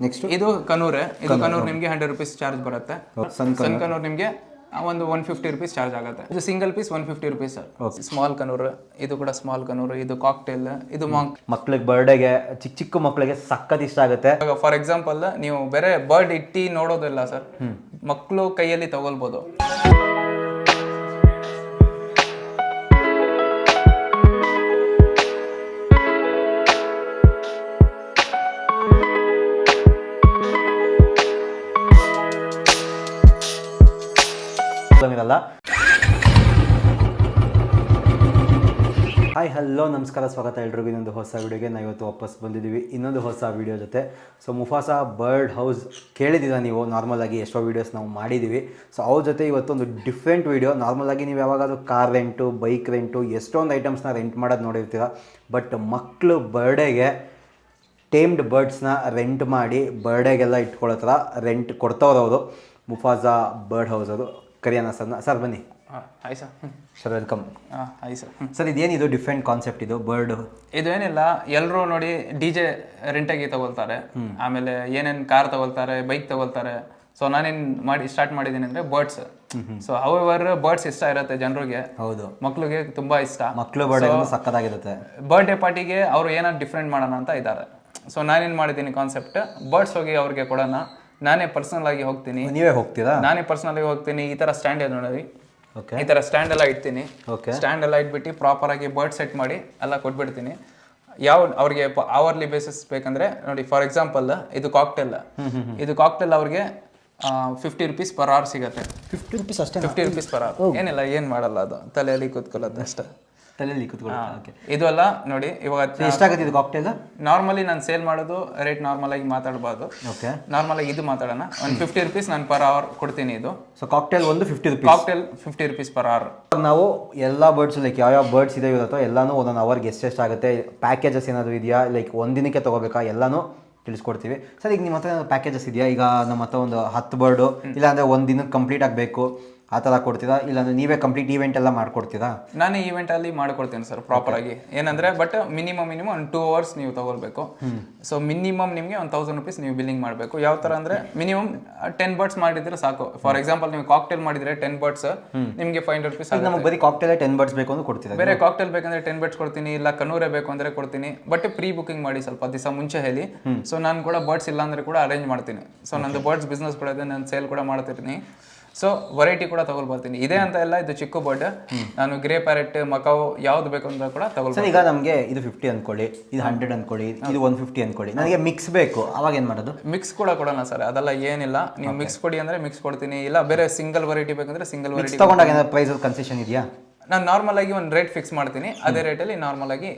Next ಇದು ಕನೂರ್ ನಿಮಗೆ 100 rupees charge ಬರುತ್ತೆ. ಸನ್ ಕನೂರ್ ನಿಮಗೆ ಒಂದು 150 rupees ಚಾರ್ಜ್ ಆಗುತ್ತೆ. ಇದು single piece 150 rupees. Small Kanur, ಇದು ಕೂಡ ಸ್ಮಾಲ್ ಕನೂರ್, ಇದು ಕಾಕ್ಟೇಲ್, ಇದು ಮಾಂಕ್. ಮಕ್ಳಿಗೆ ಬರ್ಡೇಗೆ ಚಿಕ್ಕ ಮಕ್ಳಿಗೆ ಸಖತ್ ಇಷ್ಟ ಆಗುತ್ತೆ. ಫಾರ್ ಎಕ್ಸಾಂಪಲ್ ನೀವು ಬೇರೆ ಬರ್ಡ್ ಇಟ್ಟಿ ನೋಡೋದಿಲ್ಲ ಸರ್, ಮಕ್ಕಳು ಕೈಯಲ್ಲಿ ತಗೊಳ್ಬೋದು. ಇರಲ್ಲ. ಹಾಯ್ ಹಲೋ ನಮಸ್ಕಾರ, ಸ್ವಾಗತ ಎಲ್ರಿಗೂ ಇನ್ನೊಂದು ಹೊಸ ವಿಡಿಯೋಗೆ. ನಾವು ಇವತ್ತು ವಾಪಸ್ ಬಂದಿದ್ದೀವಿ ಇನ್ನೊಂದು ಹೊಸ ವಿಡಿಯೋ ಜೊತೆ. ಸೊ ಮುಫಾಸಾ ಬರ್ಡ್ ಹೌಸ್ ಕೇಳಿದ್ದೀರಾ ನೀವು, ನಾರ್ಮಲಾಗಿ ಎಷ್ಟೋ ವೀಡಿಯೋಸ್ ನಾವು ಮಾಡಿದ್ದೀವಿ. ಸೊ ಅವ್ರ ಜೊತೆ ಇವತ್ತೊಂದು ಡಿಫ್ರೆಂಟ್ ವೀಡಿಯೋ. ನಾರ್ಮಲಾಗಿ ನೀವು ಯಾವಾಗಾದ್ರೂ ಕಾರ್ ರೆಂಟು, ಬೈಕ್ ರೆಂಟು, ಎಷ್ಟೊಂದು ಐಟಮ್ಸ್ನ ರೆಂಟ್ ಮಾಡೋದು ನೋಡಿರ್ತೀರ. ಬಟ್ ಮಕ್ಕಳು ಬರ್ಡೇಗೆ ಟೇಮ್ಡ್ ಬರ್ಡ್ಸ್ನ ರೆಂಟ್ ಮಾಡಿ ಬರ್ಡೇಗೆಲ್ಲ ಇಟ್ಕೊಳ್ಳೋ ಥರ ರೆಂಟ್ ಕೊಡ್ತವ್ರವರು ಮುಫಾಸಾ ಬರ್ಡ್ ಹೌಸ್ ಅವರು. ಕರಿಯಾನ ಸರ್ ಬನ್ನಿ. Hi sir. Sir welcome. Hi sir. Sir ಇದೇನಿದು ಡಿಫ್ರೆಂಟ್ ಕಾನ್ಸೆಪ್ಟ್ ಇದು ಬರ್ಡ್? ಇದು ಏನಿಲ್ಲ, ಎಲ್ಲರೂ ನೋಡಿ DJ ರೆಂಟಾಗಿ ತಗೊಳ್ತಾರೆ, ಆಮೇಲೆ ಏನೇನು ಕಾರ್ ತಗೊಳ್ತಾರೆ, ಬೈಕ್ ತಗೊಳ್ತಾರೆ. ಸೊ ನಾನೇನು ಸ್ಟಾರ್ಟ್ ಮಾಡಿದ್ದೀನಿ ಅಂದರೆ ಬರ್ಡ್ಸ್. ಸೊ ಹೌಎವರ್ ಬರ್ಡ್ಸ್ ಇಷ್ಟ ಇರುತ್ತೆ ಜನರಿಗೆ. ಹೌದು, ಮಕ್ಳಿಗೆ ತುಂಬಾ ಇಷ್ಟ. ಮಕ್ಕಳು ಬರ್ಡೇ ಸಕ್ಕತ್ತಾಗಿರುತ್ತೆ. ಬರ್ಡೇ ಪಾರ್ಟಿಗೆ ಅವರು ಏನಾದ್ರು ಡಿಫ್ರೆಂಟ್ ಮಾಡೋಣ ಅಂತ ಇದ್ದಾರೆ. ಸೊ ನಾನೇನು ಮಾಡಿದ್ದೀನಿ ಕಾನ್ಸೆಪ್ಟ್, ಬರ್ಡ್ಸ್ ಹೋಗಿ ಅವ್ರಿಗೆ ಕೊಡೋಣ. ನಾನೇ ಪರ್ಸನಲ್ ಆಗಿ ಹೋಗ್ತೀನಿ. ನೀವೇ ಹೋಗ್ತೀರಾ? ನಾನೇ ಪರ್ಸನಲ್ ಆಗಿ ಹೋಗ್ತೀನಿ. ಈ ತರ ಸ್ಟ್ಯಾಂಡ್ ಇದೆ ನೋಡಿ, ಓಕೆ, ಈ ತರ ಸ್ಟ್ಯಾಂಡ್ ಎಲ್ಲ ಇಡ್ತೀನಿ. ಓಕೆ, ಸ್ಟ್ಯಾಂಡ್ ಎಲ್ಲ ಇಟ್ಬಿಟ್ಟು ಪ್ರಾಪರ್ ಆಗಿ ಬರ್ಡ್ ಸೆಟ್ ಮಾಡಿ ಎಲ್ಲ ಕೊಟ್ಬಿಡ್ತೀನಿ. ಯಾವ ಅವ್ರಿಗೆ ಅವರ್ಲಿ ಬೇಸಿಸ್ ಬೇಕಂದ್ರೆ ನೋಡಿ, ಫಾರ್ ಎಕ್ಸಾಂಪಲ್ ಇದು ಕಾಕ್ಟೇಲ್. ಇದು ಕಾಕ್ಟೇಲ್ ಅವ್ರಿಗೆ 50 rupees per hour ಸಿಗುತ್ತೆ. 50 rupees ಅಷ್ಟೇ? 50 rupees per hour. ಏನಿಲ್ಲ, ಏನ್ ಮಾಡಲ್ಲ, ಅದು ತಲೆಯಲ್ಲಿ ಕೂತ್ಕೊಳ್ಳೋದು ಅಷ್ಟೇ. ತಲೆಯಲ್ಲಿ ಕೂತ್ಕೊಳ್ಳೋದು. ಓಕೆ, ಇದು ಅಲ್ಲ ನೋಡಿ, ಇವಾಗ ಎಷ್ಟಾಗುತ್ತೆ ಇದು ಕಾಕ್ಟೇಲ್? ನಾರ್ಮಲಿ ನಾನು ಸೇಲ್ ಮಾಡೋದು ರೇಟ್ ನಾರ್ಮಲ್ ಆಗಿ ಮಾತಾಡಬಾರ್ದು. ಓಕೆ, ನಾರ್ಮಲ್ ಆಗಿ ಇದು ಮಾತಾಡೋಣ. ಒಂದು 50 rupees ನಾನು per hour ಕೊಡ್ತೀನಿ. ಇದು ಸೊ ಕಾಕ್ಟೇಲ್ ಒಂದು 50 rupees. Cocktail 50 rupees per hour. ನಾವು ಎಲ್ಲ ಬರ್ಡ್ಸ್ ಲೈಕ್ ಯಾವ ಬರ್ಡ್ಸ್ ಇದೆ ಇರುತ್ತೋ ಎಲ್ಲಾನು ಒಂದೊಂದು ಅವರ್ಗೆ ಎಷ್ಟೆಷ್ಟಾಗುತ್ತೆ, ಪ್ಯಾಕೇಜಸ್ ಏನಾದರೂ ಇದೆಯಾ, ಲೈಕ್ ಒಂದಿನಕ್ಕೆ ತೊಗೋಬೇಕಾ, ಎಲ್ಲಾನು ತಿಳಿಸ್ಕೊಡ್ತೀವಿ. ಸರ್ ಈಗ ನಿಮ್ಮ ಹತ್ರ ಪ್ಯಾಕೇಜಸ್ ಇದೆಯಾ? ಈಗ ನಮ್ಮ ಹತ್ರ ಒಂದು 10 ಬರ್ಡು, ಇಲ್ಲಾಂದರೆ ಒಂದು ದಿನಕ್ಕೆ ಕಂಪ್ಲೀಟ್ ಆಗಬೇಕು ಆ ಥರ ಕೊಡ್ತೀರಾ, ಇಲ್ಲಾಂದ್ರೆ ನೀವೇ ಕಂಪ್ಲೀಟ್ ಈವೆಂಟ್ ಎಲ್ಲ ಮಾಡ್ಕೊಡ್ತೀರಾ? ನಾನೇ ಈವೆಂಟ್ ಅಲ್ಲಿ ಮಾಡ್ಕೊಡ್ತೀನಿ ಸರ್, ಪ್ರಾಪರ್ ಆಗಿ. ಏನಂದ್ರೆ ಬಟ್ ಮಿನಿಮಮ್ ಒಂದು 2 hours ನೀವು ತಗೊಳ್ಬೇಕು. ಸೊ ಮಿನಿಮಮ್ ನಿಮಗೆ 1000 rupees ನೀವು ಬಿಲ್ಲಿಂಗ್ ಮಾಡಬೇಕು. ಯಾವ ತರ ಅಂದ್ರೆ ಮಿನಿಮಮ್ 10 ಬರ್ಡ್ಸ್ ಮಾಡಿದ್ರೆ ಸಾಕು. ಫಾರ್ ಎಕ್ಸಾಂಪಲ್ ನೀವು ಕಾಕ್ಟೇಲ್ ಮಾಡಿದ್ರೆ 10 ಬರ್ಡ್ಸ್ ನಿಮಗೆ 500 rupees. ನಮಗೆ ಬರೀ ಕಾಕ್ಟೇಲ್ 10 ಬರ್ಡ್ಸ್ ಬೇಕು ಅಂದ್ರೆ ಕೊಡ್ತೀರಾ? ಬೇರೆ ಕಾಕ್ಟೇಲ್ ಬೇಕಂದ್ರೆ 10 ಬರ್ಡ್ಸ್ ಕೊಡ್ತೀನಿ, ಇಲ್ಲ ಕನೂರೇ ಬೇಕು ಅಂದ್ರೆ ಕೊಡ್ತೀನಿ. ಬಟ್ ಪ್ರೀ ಬುಕಿಂಗ್ ಮಾಡಿ ಸ್ವಲ್ಪ ದಿವಸ ಮುಂಚೆ ಹೇಳಿ. ಸೊ ನಾನು ಕೂಡ ಬರ್ಡ್ಸ್ ಇಲ್ಲ ಅಂದ್ರೆ ಕೂಡ ಅರೇಂಜ್ ಮಾಡ್ತೀನಿ. ಸೊ ನಂದು ಬರ್ಡ್ಸ್ ಬಿಸ್ನೆಸ್ ಕೂಡ ಇದೆ, ನಾನು ಸೇಲ್ ಕೂಡ ಮಾಡ್ತಿರ್ತೀನಿ. ಸೊ ವೆರೈಟಿ ಕೂಡ ತಗೊಳ್ಬರ್ತೀನಿ. ಇದೆ ಅಂತ ಎಲ್ಲ ಇದು ಚಿಕ್ಕ ಬರ್ಡ್, ನಾನು ಗ್ರೇ ಪ್ಯಾರೆಟ್, ಮಕಾವ್ ಯಾವ್ದು ಬೇಕು ಅಂತ ಕೂಡ ತಗೊಳ್ತೀನಿ. ಈಗ ನಮಗೆ ಇದು 50 ಅನ್ಕೊಳ್ಳಿ, ಇದು 100 ಅನ್ಕೊಳ್ಳಿ, ಇದು 150 ಅನ್ಕೊಳ್ಳಿ, ನನಗೆ ಮಿಕ್ಸ್ ಬೇಕು, ಅವಾಗ ಏನು ಮಾಡೋದು? ಮಿಕ್ಸ್ ಕೂಡ ಕೊಡೋಣ ಸರ್, ಅದೆಲ್ಲ ಏನಿಲ್ಲ. ನೀವು ಮಿಕ್ಸ್ ಕೊಡಿ ಅಂದ್ರೆ ಮಿಕ್ಸ್ ಕೊಡ್ತೀನಿ, ಇಲ್ಲ ಬೇರೆ ಸಿಂಗಲ್ ವೆರೈಟಿ ಬೇಕಂದ್ರೆ ಸಿಂಗಲ್ ವೆರೈಟಿ ತಗೊಂಡಾಗ ಏನಾದ್ರು ಪ್ರೈಸ್ ಕನ್ಸೆಷನ್ ಇದೆಯಾ? ನಾನು ನಾರ್ಮಲ್ ಆಗಿ ಒಂದು ರೇಟ್ ಫಿಕ್ಸ್ ಮಾಡ್ತೀನಿ, ಅದೇ ರೇಟಲ್ಲಿ ನಾರ್ಮಲ್ ಆಗಿ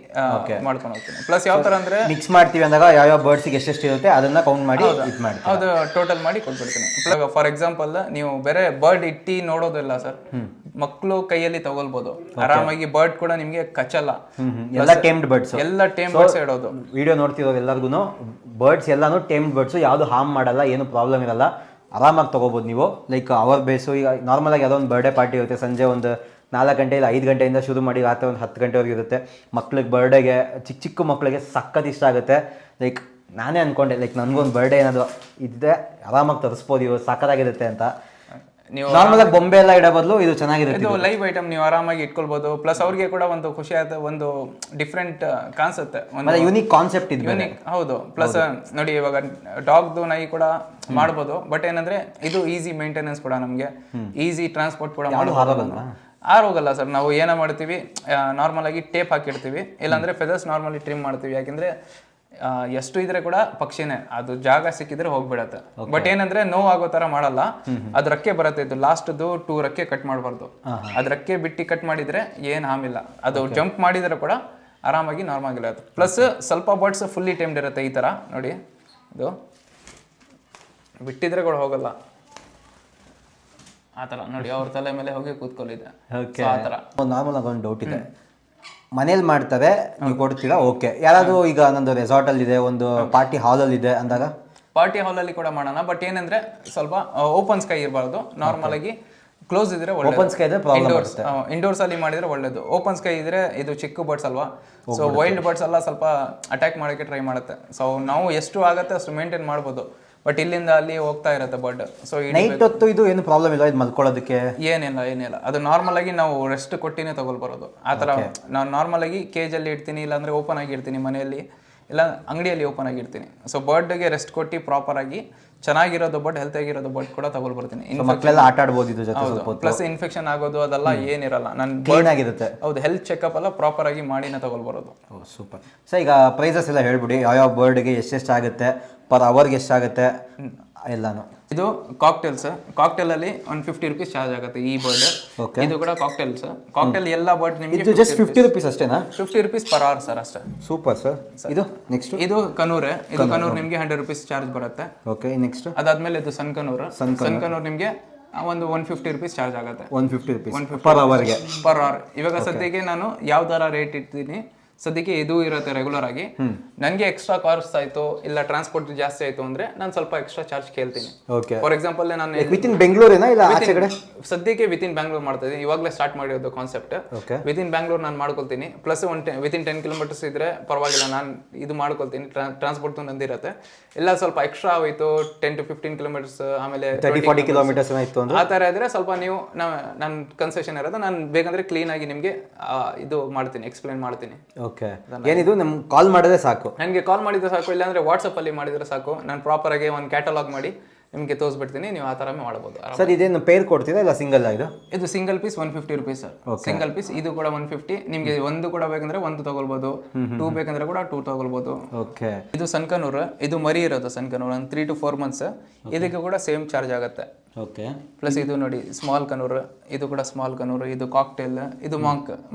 ಮಾಡ್ಕೊಂಡು ಹೋಗ್ತೀನಿ. ಪ್ಲಸ್ ಯಾವ ತರ ಅಂದ್ರೆ ಮಿಕ್ಸ್ ಮಾಡ್ತೀವಿ ಅಂದಾಗ ಯಾವ ಬರ್ಡ್ಸ್ಗೆ ಎಷ್ಟೆಷ್ಟು ಇರುತ್ತೆ ಅದನ್ನ ಕೌಂಟ್ ಮಾಡಿ ಇದು ಮಾಡಿ ಅದು ಟೋಟಲ್ ಮಾಡಿ ಕೊಟ್ಬಿಡ್ತೀನಿ. ಫಾರ್ ಎಕ್ಸಾಂಪಲ್ ನೀವು ಬೇರೆ ಬರ್ಡ್ ಇಟ್ಟಿ ನೋಡೋದಿಲ್ಲ ಸರ್, ಮಕ್ಕಳು ಕೈಯಲ್ಲಿ ತಗೊಳ್ಬೋದು ಆರಾಮಾಗಿ. ಬರ್ಡ್ ಕೂಡ ನಿಮ್ಗೆ ಕಚ್ಚಲ್ಲ. ಎಲ್ಲ ಟೇಮ್ಡ್ ಬರ್ಡ್ಸ್, ಎಲ್ಲ ಟೇಮ್ ಬರ್ಡ್ಸ್ ಇಡೋದು. ವಿಡಿಯೋ ನೋಡ್ತಿರೋರು ಎಲ್ಲರಿಗೂ ಬರ್ಡ್ಸ್ ಎಲ್ಲಾನು ಟೇಮ್ಡ್ ಬರ್ಡ್ಸ್, ಯಾವುದು ಹಾರ್ಮ್ ಮಾಡಲ್ಲ, ಏನು ಪ್ರಾಬ್ಲಮ್ ಇರಲ್ಲ, ಆರಾಮಾಗಿ ತಗೋಬೋದು ನೀವು. ಲೈಕ್ ಅವರ್ ಬೇಸು. ಈಗ ನಾರ್ಮಲ್ ಆಗಿ ಯಾವುದೋ ಒಂದು ಬರ್ಡೇ ಪಾರ್ಟಿ ಇರುತ್ತೆ, ಸಂಜೆ ಒಂದು 4 ಗಂಟೆ ಇಲ್ಲ 5 ಗಂಟೆಯಿಂದ ಶುರು ಮಾಡಿ ರಾತ್ರಿ ಒಂದು 10 ಗಂಟೆವರೆಗೆ ಇರುತ್ತೆ. ಮಕ್ಳಿಗೆ ಬರ್ಡೇಗೆ ಚಿಕ್ಕ ಮಕ್ಕಳಿಗೆ ಸಖತ್ ಇಷ್ಟ ಆಗುತ್ತೆ. ಲೈಕ್ ನಾನೇ ಅಂದ್ಕೊಂಡೆ, ಲೈಕ್ ನನಗೊಂದು ಬರ್ಡೇ ಏನಾದರೂ ಇದ್ದೆ ಆರಾಮಾಗಿ ತರಿಸ್ಬೋದು, ಇವು ಸಖತ್ತಾಗಿರುತ್ತೆ ಅಂತ. ನೀವು ನಾರ್ಮಲ್ ಆಗಿ ಬೊಂಬೆ ಎಲ್ಲ ಇಡೋ ಬದಲು ಇದು ಚೆನ್ನಾಗಿರುತ್ತೆ. ಇದು ಲೈವ್ ಐಟಮ್, ನೀವು ಆರಾಮಾಗಿ ಇಟ್ಕೊಳ್ಬೋದು. ಪ್ಲಸ್ ಅವ್ರಿಗೆ ಕೂಡ ಒಂದು ಖುಷಿ ಆಗುತ್ತೆ, ಒಂದು ಡಿಫ್ರೆಂಟ್ ಕಾಣಿಸುತ್ತೆ, ಒಂದು ಯೂನಿಕ್ ಕಾನ್ಸೆಪ್ಟ್ ಇದು. ಯೂನಿಕ್, ಹೌದು. ಪ್ಲಸ್ ನೋಡಿ, ಇವಾಗ ಡಾಗ್ದು ನಾಯಿ ಕೂಡ ಮಾಡ್ಬೋದು. ಬಟ್ ಏನಂದ್ರೆ ಇದು ಈಸಿ ಮೇಂಟೆನೆನ್ಸ್ ಕೂಡ, ನಮಗೆ ಈಸಿ ಟ್ರಾನ್ಸ್ಪೋರ್ಟ್ ಕೂಡ ಆರೋಗಲ್ಲ ಸರ್. ನಾವು ಏನೋ ಮಾಡ್ತೀವಿ, ನಾರ್ಮಲ್ ಆಗಿ ಟೇಪ್ ಹಾಕಿಡ್ತೀವಿ, ಇಲ್ಲಾಂದ್ರೆ ಫೆದರ್ಸ್ ನಾರ್ಮಲಿ ಟ್ರಿಮ್ ಮಾಡ್ತೀವಿ. ಯಾಕೆಂದ್ರೆ ಎಷ್ಟು ಇದ್ರೆ ಕೂಡ ಪಕ್ಷಿನೇ, ಅದು ಜಾಗ ಸಿಕ್ಕಿದ್ರೆ ಹೋಗ್ಬಿಡತ್ತೆ. ಬಟ್ ಏನಂದ್ರೆ ನೋವು ಆಗೋ ತರ ಮಾಡಲ್ಲ. ಅದ್ ರಕ್ಕೆ ಬರುತ್ತೆ, ಇದು ಲಾಸ್ಟ್ 2 ರಕ್ಕೆ ಕಟ್ ಮಾಡಬಾರ್ದು. ಅದ್ ರಕ್ಕೆ ಬಿಟ್ಟು ಕಟ್ ಮಾಡಿದ್ರೆ ಏನ್ ಹಾರ್ಮ್ ಇಲ್ಲ. ಅದು ಜಂಪ್ ಮಾಡಿದ್ರೆ ಕೂಡ ಆರಾಮಾಗಿ ನಾರ್ಮಲ್ ಇರುತ್ತೆ. ಪ್ಲಸ್ ಸ್ವಲ್ಪ ಬರ್ಡ್ಸ್ ಫುಲ್ಲಿ ಟೈಮ್ಡ್ ಇರುತ್ತೆ. ಈ ತರ ನೋಡಿ, ಇದು ಬಿಟ್ಟಿದ್ರೆ ಕೂಡ ಹೋಗಲ್ಲ. ಆತರ ನೋಡಿ, ಅವ್ರ ತಲೆ ಮೇಲೆ ಹೋಗಿ ಕೂತ್ಕೊಳ್ಳಿದೆ. ನಾರ್ಮಲ್ ಆಗಿ ಒಂದು ಡೌಟ್ ಇದೆ, ಮನೇಲಿ ಮಾಡ್ತಾರೆ, ನೀವು ಕೊಡ್ತೀರಾ? ಓಕೆ. ಯಾರಾದರೂ ಈಗ ನಂದು ರೆಸಾರ್ಟಲ್ಲಿ ಇದೆ, ಒಂದು ಪಾರ್ಟಿ ಹಾಲಲ್ಲಿ ಇದೆ ಅಂದಾಗ ಪಾರ್ಟಿ ಹಾಲಲ್ಲಿ ಕೂಡ ಮಾಡೋಣ. ಬಟ್ ಏನಂದ್ರೆ ಸ್ವಲ್ಪ ಓಪನ್ ಸ್ಕೈ ಇರಬಾರ್ದು. ನಾರ್ಮಲ್ ಆಗಿ ಕ್ಲೋಸ್ ಇದ್ರೆ ಓಪನ್ ಸ್ಕೈ ಇದ್ರೆ ಪ್ರಾಬ್ಲಮ್ ಇಂಡೋರ್ಸ್ ಇಂಡೋರ್ಸ್ ಅಲ್ಲಿ ಮಾಡಿದ್ರೆ ಒಳ್ಳೇದು. ಓಪನ್ ಸ್ಕೈ ಇದ್ರೆ ಇದು ಚಿಕ್ಕ ಬರ್ಡ್ಸ್ ಅಲ್ವಾ, ಸೊ ವೈಲ್ಡ್ ಬರ್ಡ್ಸ್ ಎಲ್ಲ ಸ್ವಲ್ಪ ಅಟ್ಯಾಕ್ ಮಾಡೋಕ್ಕೆ ಟ್ರೈ ಮಾಡುತ್ತೆ. ಸೊ ನಾವು ಎಷ್ಟು ಆಗುತ್ತೆ ಅಷ್ಟು ಮೇಂಟೈನ್ ಮಾಡ್ಬೋದು, ಬಟ್ ಇಲ್ಲಿಂದ ಅಲ್ಲಿ ಹೋಗ್ತಾ ಇರುತ್ತೆ ಬರ್ಡ್. ಸೊ ನೈಟ್ ಹೊತ್ತು ಇದು ಏನು ಪ್ರಾಬ್ಲಮ್ ಇಲ್ಲ, ಇದು ಮಲ್ಕೊಳ್ಳೋದಕ್ಕೆ ಏನಿಲ್ಲ. ಅದು ನಾರ್ಮಲ್ ಆಗಿ ನಾವು ರೆಸ್ಟ್ ಕೊಟ್ಟಿನೇ ತಗೊಳ್ಬರೋದು. ಆ ಥರ ನಾನು ನಾರ್ಮಲ್ ಆಗಿ ಕೇಜಲ್ಲಿ ಇಡ್ತೀನಿ, ಇಲ್ಲಾಂದ್ರೆ ಓಪನ್ ಆಗಿ ಇಡ್ತೀನಿ ಮನೆಯಲ್ಲಿ, ಇಲ್ಲ ಅಂಗಡಿಯಲ್ಲಿ ಓಪನ್ ಆಗಿರ್ತೀನಿ. ಸೊ ಬರ್ಡ್ಗೆ ರೆಸ್ಟ್ ಕೊಟ್ಟು ಪ್ರಾಪರ್ ಆಗಿ ಚೆನ್ನಾಗಿರೋದು ಬರ್ಡ್, ಹೆಲ್ತ್ ಆಗಿರೋದು ಬರ್ಡ್ ಕೂಡ ತಗೊಳ್ಬರ್ತೀನಿ. ಮಕ್ಕಳೆಲ್ಲ ಆಟ ಆಡ್ಬೋದು ಇದು ಜೊತೆ. ಪ್ಲಸ್ ಇನ್ಫೆಕ್ಷನ್ ಆಗೋದು ಅದೆಲ್ಲ ಏನಿರಲ್ಲ. ನಾನು ಕ್ಲೀನ್ ಆಗಿರುತ್ತೆ. ಹೌದು, ಹೆಲ್ತ್ ಚೆಕಪ್ ಎಲ್ಲ ಪ್ರಾಪರ್ ಆಗಿ ಮಾಡಿನೇ ತಗೊಳ್ಬರೋದು. ಸೂಪರ್. ಸೊ ಈಗ ಪ್ರೈಸಸ್ ಎಲ್ಲ ಹೇಳ್ಬಿಡಿ, ಯಾವ ಬರ್ಡ್ಗೆ ಎಷ್ಟೆಷ್ಟು ಆಗುತ್ತೆ, ಪರ್ ಅವರ್ಗೆ ಎಷ್ಟಾಗುತ್ತೆ ಎಲ್ಲಾನು. ಇದು ಕಾಕ್ಟೇಲ್ ಅಲ್ಲಿ 150 ರುಪೀಸ್ ಚಾರ್ಜ್ ಆಗುತ್ತೆ ಈ ಬರ್ಡ್. ಇದು ಕೂಡ ಕಾಕ್ಟೇಲ್ ಎಲ್ಲ ಬರ್ಡ್ ನಿಮಗೆ ಇದು ಜಸ್ಟ್ 50 ರುಪೀಸ್ ಅಷ್ಟೇನಾ? 50 ರುಪೀಸ್ ಪರ್ ಅವರ್ ಸರ್, ಅಷ್ಟೇ. Super sir. ಇದು ನೆಕ್ಸ್ಟ್ ಇದು ಕನೂರ್ ನಿಮಗೆ 100 ರುಪೀಸ್ ಚಾರ್ಜ್ ಬರುತ್ತೆ. ಓಕೆ, ನೆಕ್ಸ್ಟ್ ಅದಾದ್ಮೇಲೆ ಇದು ಸನ್ ಕನೂರ್ ನಿಮಗೆ ಒಂದು 150 ರುಪೀಸ್ ಚಾರ್ಜ್ ಆಗುತ್ತೆ. 150 ರುಪೀಸ್ ಪರ್ ಅವರ್ಗೆ. Per hour. ಇವಾಗ ಸದ್ಯಕ್ಕೆ ನಾನು ಯಾವ ತರ ರೇಟ್ ಇಡ್ತೀನಿ, ಸದ್ಯಕ್ಕೆ ಇದು ಇರುತ್ತೆ ರೆಗ್ಯುಲರ್ ಆಗಿ. ನನಗೆ ಎಕ್ಸ್ಟ್ರಾ ಕಾಸ್ಟ್ ಆಯ್ತು ಇಲ್ಲ ಟ್ರಾನ್ಸ್ಪೋರ್ಟ್ ಜಾಸ್ತಿ ಆಯ್ತು ಅಂದ್ರೆ ನಾನು ಸ್ವಲ್ಪ ಎಕ್ಸ್ಟ್ರಾ ಚಾರ್ಜ್ ಕೇಳ್ತೀನಿ. ಓಕೆ. ಫಾರ್ ಎಕ್ಸಾಂಪಲ್ ನಾನು ವಿತಿನ್ ಬೆಂಗಳೂರಿನ ಇಲ್ಲ ಆಚೆ ಕಡೆ? ಸದ್ಯಕ್ಕೆ ವಿತಿನ್ ಬ್ಯಾಂಗ್ಳೂರ್ ಮಾಡ್ತಾ ಇದ್ದೀನಿ, ಇವಾಗಲೇ ಸ್ಟಾರ್ಟ್ ಮಾಡಿರೋದು ಕಾನ್ಸೆಪ್ಟ್. ವಿತಿನ್ ಬ್ಯಾಂಗ್ಳೂರ್ ನಾನು ಮಾಡ್ಕೊಳ್ತೀನಿ. ಪ್ಲಸ್ ವಿತಿನ್ 10 ಕಿಲೋಮೀಟರ್ಸ್ ಇದ್ರೆ ಪರವಾಗಿಲ್ಲ, ನಾನು ಇದು ಮಾಡ್ಕೊಳ್ತೀನಿ. ಟ್ರಾನ್ಸ್ಪೋರ್ಟ್ ನಂದಿರುತ್ತೆ. ಇಲ್ಲ ಸ್ವಲ್ಪ ಎಕ್ಸ್ಟ್ರಾ ಆಯ್ತು 10 to 15 ಕಿಲೋಮೀಟರ್ಸ್, ಆಮೇಲೆ 30-40 ಕಿಲೋಮೀಟರ್ಸ್ ಆಯ್ತು ಅಂದ್ರೆ ಆ ತರ ಇದ್ರೆ ಸ್ವಲ್ಪ ನೀವು ನನ್ನ ಕನ್ಸೆಷನ್ ಇರೋದು, ನಾನು ಬೇಕಂದ್ರೆ ಕ್ಲೀನ್ ಆಗಿ ನಿಮಗೆ ಇದು ಮಾಡ್ತೀನಿ, ಎಕ್ಸ್ಪ್ಲೈನ್ ಮಾಡ್ತೀನಿ. ಓಕೆ. ಏನಿದು ನಮ್ಗೆ ಕಾಲ್ ಮಾಡಿದ್ರೆ ಸಾಕು? ನನಗೆ ಕಾಲ್ ಮಾಡಿದ್ರೆ ಸಾಕು, ಇಲ್ಲಾಂದ್ರೆ ವಾಟ್ಸಪ್ ಅಲ್ಲಿ ಮಾಡಿದ್ರೆ ಸಾಕು. ನಾನು ಪ್ರಾಪರ್ ಆಗಿ ಒಂದು ಕ್ಯಾಟಲಾಗ್ ಮಾಡಿ ನಿಮಗೆ ತೋರಿಸ್ಬಿಡ್ತೀನಿ, ನೀವು ಆ ಥರ ಮಾಡ್ಬೋದು. ಸರ್ ಇದೇನು ಪೇರ್ ಕೊಡ್ತೀರಾ ಇಲ್ಲ ಸಿಂಗಲ್? ಇದು single piece 150 rupees sir. Single piece ಇದು ಕೂಡ 150. ನಿಮಗೆ ಒಂದು ಕೂಡ ಬೇಕಂದ್ರೆ ಒಂದು ತಗೊಳ್ಬೋದು, 2 ಬೇಕಂದ್ರೆ ಕೂಡ 2 ತಗೊಳ್ಬೋದು. ಓಕೆ. ಇದು ಸನ್ಕನೂರ್, ಇದು ಮರಿ ಇರೋದು ಸನ್ಕನೂರ್, ಒಂದು 3 to 4 ಮಂತ್ಸ್. ಇದಕ್ಕೆ ಕೂಡ ಸೇಮ್ ಚಾರ್ಜ್ ಆಗುತ್ತೆ. ಓಕೆ. ಪ್ಲಸ್ ಇದು ನೋಡಿ ಸ್ಮಾಲ್ ಕನೂರ್, ಇದು ಕೂಡ ಸ್ಮಾಲ್ ಕನೂರ್. ಇದು ಕಾಕ್ಟೇಲ್, ಇದು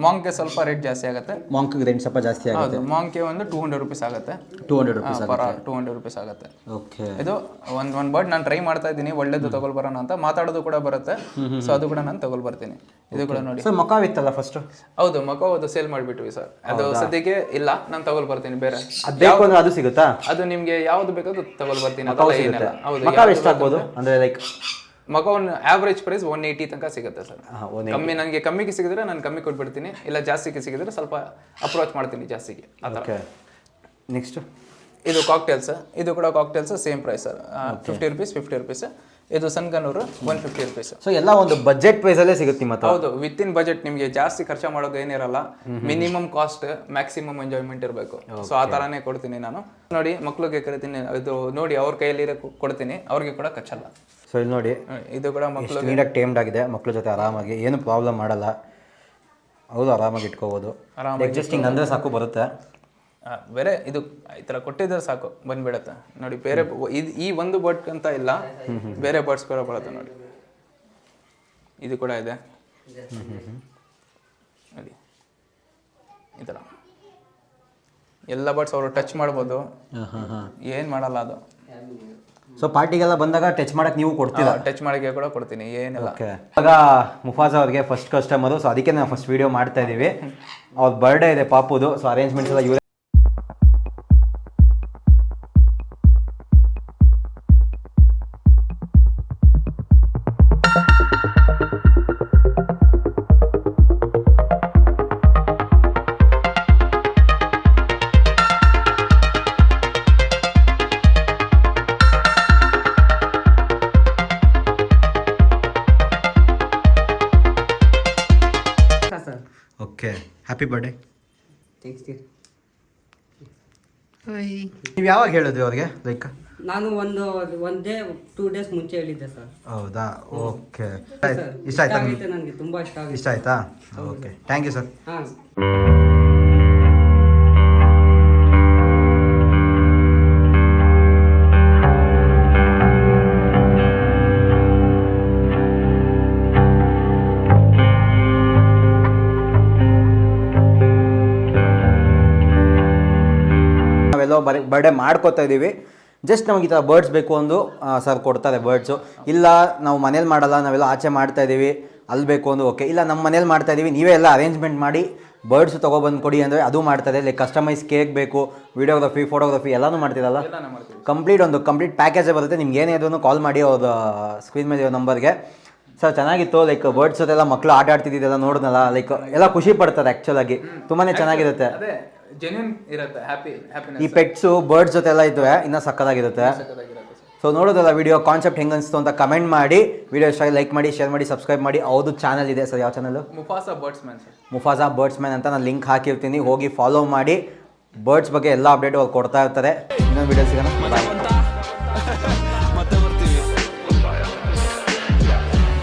ಮಾಂಕ್ಗೆ ಸ್ವಲ್ಪ ರೇಟ್ ಜಾಸ್ತಿ ಆಗುತ್ತೆ. ಮಾಂಕ್ಗೆ ರೇಟ್ ಸ್ವಲ್ಪ ಜಾಸ್ತಿ ಆಗುತ್ತೆ. ಹೌದು, ಮಾಂಕ್ಗೆ ಒಂದು 200 ರುಪೀಸ್ ಆಗುತ್ತೆ. 200 ರುಪೀಸ್ ಪರ್ 200 ರುಪೀಸ್ ಆಗುತ್ತೆ. ಓಕೆ. ಇದು ಒಂದು ಬರ್ಡ್ ನಾನು ಟ್ರೈ ಮಾಡ್ತಾ ಇದ್ದೀನಿ, ಒಳ್ಳೇದು ತಗೊಳ್ಬರೋಣ ಅಂತ. ಮಾತಾಡೋದು ಕೂಡ ಬರುತ್ತೆ, ಸೊ ಅದು ಕೂಡ ನಾನು ತಗೊಳ್ಬರ್ತೀನಿ. ಇದು ಕೂಡ ನೋಡಿ ಸರ್ ಮಕಾವಿತ್ತಲ್ಲ ಫಸ್ಟ್? ಹೌದು, ಅದು ಸೇಲ್ ಮಾಡಿಬಿಟ್ವಿ ಸರ್. ಅದು ಸದ್ಯಕ್ಕೆ ಇಲ್ಲ, ನಾನು ತಗೊಳ್ಬರ್ತೀನಿ. ಬೇರೆ ಅದು ಸಿಗುತ್ತಾ? ಅದು ನಿಮ್ಗೆ ಯಾವ್ದು ಬೇಕಾದ್ರೂ ತಗೊಳ್ಬರ್ತೀನಿ, ಅದೆಲ್ಲ ಏನಿಲ್ಲ. ಹೌದು, ಎಷ್ಟಾಗ್ಬೋದು ಅಂದ್ರೆ ಲೈಕ್ ಮಗವನ್ ಆವರೇಜ್ ಪ್ರೈಸ್ 180 ತನಕ ಸಿಗುತ್ತೆ ಸರ್. ಕಮ್ಮಿ ನನಗೆ ಕಮ್ಮಿಗೆ ಸಿಗಿದ್ರೆ ನಾನು ಕಮ್ಮಿ ಕೊಟ್ಬಿಡ್ತೀನಿ, ಇಲ್ಲ ಜಾಸ್ತಿಗೆ ಸಿಗಿದ್ರೆ ಸ್ವಲ್ಪ ಅಪ್ರೋಚ್ ಮಾಡ್ತೀನಿ ಜಾಸ್ತಿಗೆ. ನೆಕ್ಸ್ಟ್ ಇದು ಕಾಕ್ಟೇಲ್ಸ್, ಇದು ಕೂಡ cocktails same price sir. 50 rupees. ಇದು ಸನ್ಕನೂರು 150 ರುಪೀಸ್. ಸೊ ಎಲ್ಲ ಒಂದು ಬಜೆಟ್ ಪ್ರೈಸ್ ಅಲ್ಲೇ ಸಿಗುತ್ತೆ ಮತ್ತೆ? ಹೌದು, ವಿತ್ ಇನ್ ಬಜೆಟ್. ನಿಮಗೆ ಜಾಸ್ತಿ ಖರ್ಚು ಮಾಡೋದು ಏನಿರಲ್ಲ. ಮಿನಿಮಮ್ ಕಾಸ್ಟ್, ಮ್ಯಾಕ್ಸಿಮಮ್ ಎಂಜಾಯ್ಮೆಂಟ್ ಇರಬೇಕು. ಸೊ ಆ ತರಾನೇ ಕೊಡ್ತೀನಿ ನಾನು. ನೋಡಿ ಮಕ್ಳಿಗೆ ಕರಿತೀನಿ, ಇದು ನೋಡಿ ಅವ್ರ ಕೈಯಲ್ಲಿ ಕೊಡ್ತೀನಿ, ಅವ್ರಿಗೆ ಕೂಡ ಖರ್ಚಲ್ಲ. ಸೊ ಇಲ್ಲಿ ನೋಡಿ, ಇದು ಕೂಡ ಮಕ್ಕಳು ನೀಟಾಗಿ ಟೇಮ್ಡ್ ಆಗಿದೆ. ಮಕ್ಳ ಜೊತೆ ಆರಾಮಾಗಿ ಏನು ಪ್ರಾಬ್ಲಮ್ ಮಾಡಲ್ಲ. ಹೌದು, ಆರಾಮಾಗಿ ಇಟ್ಕೋಬೋದು. ಅಡ್ಜಸ್ಟಿಂಗ್ ಅಂದರೆ ಸಾಕು ಬರುತ್ತೆ. ಬೇರೆ ಇದು ಈ ಥರ ಕೊಟ್ಟಿದ್ರೆ ಸಾಕು ಬಂದ್ಬಿಡುತ್ತೆ. ನೋಡಿ ಬೇರೆ ಈ ಒಂದು ಬರ್ಡ್ ಅಂತ ಇಲ್ಲ, ಬೇರೆ ಬರ್ಡ್ಸ್ ಕೂಡ ಬರುತ್ತೆ. ನೋಡಿ ಇದು ಕೂಡ ಇದೆ ನೋಡಿ, ಈ ಥರ ಎಲ್ಲ ಬರ್ಡ್ಸ್ ಅವರು ಟಚ್ ಮಾಡ್ಬೋದು, ಏನು ಮಾಡಲ್ಲ ಅದು. ಸೊ ಪಾರ್ಟಿಗೆಲ್ಲ ಬಂದಾಗ ಟಚ್ ಮಾಡಕ್ಕೆ ನೀವು ಕೊಡ್ತೀರಾ? ಟಚ್ ಮಾಡೋಕ್ಕೆ ಕೂಡ ಕೊಡ್ತೀನಿ, ಏನಿಲ್ಲ. ಇವಾಗ ಮುಫಾಜ್ ಅವ್ರಿಗೆ ಫಸ್ಟ್ ಕಸ್ಟಮರು, ಸೊ ಅದಕ್ಕೆ ನಾವು ಫಸ್ಟ್ ವಿಡಿಯೋ ಮಾಡ್ತಾ ಇದ್ದೀವಿ. ಅವ್ರ ಬರ್ಡೇ ಇದೆ ಪಾಪುದು, ಸೊ ಅರೇಂಜ್ಮೆಂಟ್ಸ್ ಎಲ್ಲ ಇವರೇ. Okay, happy birthday. ನೀವು ಯಾವಾಗ ಹೇಳಿದ್ರಿ ಅವ್ರಿಗೆ? ಲೈಕ್ ನಾನು ಒಂದೇ 2 ಡೇಸ್ ಮುಂಚೆ ಹೇಳಿದ್ದೆ ಸರ್. ಹೌದಾ? ಓಕೆ. ಇಷ್ಟ ಆಯ್ತಾ? ನನಗೆ ತುಂಬಾ ಇಷ್ಟ ಆಯ್ತಾ? Okay, thank you sir. ಹಾಂ. ನಾವೆಲ್ಲೋ ಬರ್ಡೇ ಮಾಡ್ಕೋತಾ ಇದ್ದೀವಿ. ಜಸ್ಟ್ ನಮಗೆ ಈ ಥರ ಬರ್ಡ್ಸ್ ಬೇಕು ಒಂದು ಸರ್ ಕೊಡ್ತಾರೆ ಬರ್ಡ್ಸು. ಇಲ್ಲ ನಾವು ಮನೇಲಿ ಮಾಡಲ್ಲ, ನಾವೆಲ್ಲ ಆಚೆ ಮಾಡ್ತಾ ಇದ್ದೀವಿ, ಅಲ್ಲಿ ಬೇಕು ಒಂದು ಓಕೆ. ಇಲ್ಲ ನಮ್ಮ ಮನೇಲಿ ಮಾಡ್ತಾ ಇದ್ದೀವಿ, ನೀವೇ ಎಲ್ಲ ಅರೇಂಜ್ಮೆಂಟ್ ಮಾಡಿ ಬರ್ಡ್ಸ್ ತೊಗೊಬಂದು ಕೊಡಿ ಅಂದರೆ ಅದು ಮಾಡ್ತಾರೆ. ಲೈಕ್ ಕಸ್ಟಮೈಸ್ ಕೇಕ್ ಬೇಕು, ವಿಡಿಯೋಗ್ರಫಿ, ಫೋಟೋಗ್ರಫಿ ಎಲ್ಲನೂ ಮಾಡ್ತೀರಲ್ಲ? ಕಂಪ್ಲೀಟ್ ಪ್ಯಾಕೇಜೇ ಬರುತ್ತೆ. ನಿಮ್ಗೆ ಏನೇ ಇದ್ರೂ ಕಾಲ್ ಮಾಡಿ ಅವ್ರ ಸ್ಕ್ರೀನ್ ಮೇಲೆ ಇರೋ ನಂಬರ್ಗೆ. ಸರ್ ಚೆನ್ನಾಗಿತ್ತು ಲೈಕ್ ಬರ್ಡ್ಸ್ ಜೊತೆಲ್ಲ ಮಕ್ಕಳು ಆಟ ಆಡ್ತಿದ್ದೆಲ್ಲ ನೋಡಿದ್ನಲ್ಲ ಲೈಕ್ ಎಲ್ಲ ಖುಷಿ ಪಡ್ತಾರೆ ಆ್ಯಕ್ಚುಲಾಗಿ ತುಂಬಾ ಚೆನ್ನಾಗಿರುತ್ತೆ. ಅದೇ ಜೆನ್ಯೂನ್ ಇರುತ್ತೆ, ಈ ಪೆಟ್ಸು ಬರ್ಡ್ಸ್ ಜೊತೆ ಎಲ್ಲ ಇದ್ವೆ ಇನ್ನೂ ಸಕ್ಕತ್ತಾಗಿರುತ್ತೆ. ಸೊ ನೋಡೋದಲ್ಲ ವಿಡಿಯೋ ಕಾನ್ಸೆಪ್ಟ್ ಹೆಂಗೆ ಅನಿಸ್ತು ಅಂತ ಕಮೆಂಟ್ ಮಾಡಿ, ವಿಡಿಯೋ ಇಷ್ಟ ಲೈಕ್ ಮಾಡಿ, ಶೇರ್ ಮಾಡಿ, ಸಬ್ಸ್ಕ್ರೈಬ್ ಮಾಡಿ. ಅವ್ರದ್ದು ಚಾನಲ್ ಇದೆ ಸರ್, ಯಾವ ಚಾನಲ್? ಮುಫಾಸಾ ಬರ್ಡ್ಸ್ಮ್ಯಾನ್ ಸರ್. ಮುಫಾಸಾ ಬರ್ಡ್ಸ್ಮ್ಯಾನ್ ಅಂತ ನಾನು ಲಿಂಕ್ ಹಾಕಿರ್ತೀನಿ, ಹೋಗಿ ಫಾಲೋ ಮಾಡಿ. ಬರ್ಡ್ಸ್ ಬಗ್ಗೆ ಎಲ್ಲ ಅಪ್ಡೇಟ್ ಅವ್ರು ಕೊಡ್ತಾ ಇರ್ತಾರೆ. ಇನ್ನೊಂದು ವಿಡಿಯೋ ಸಿಗೋಣ.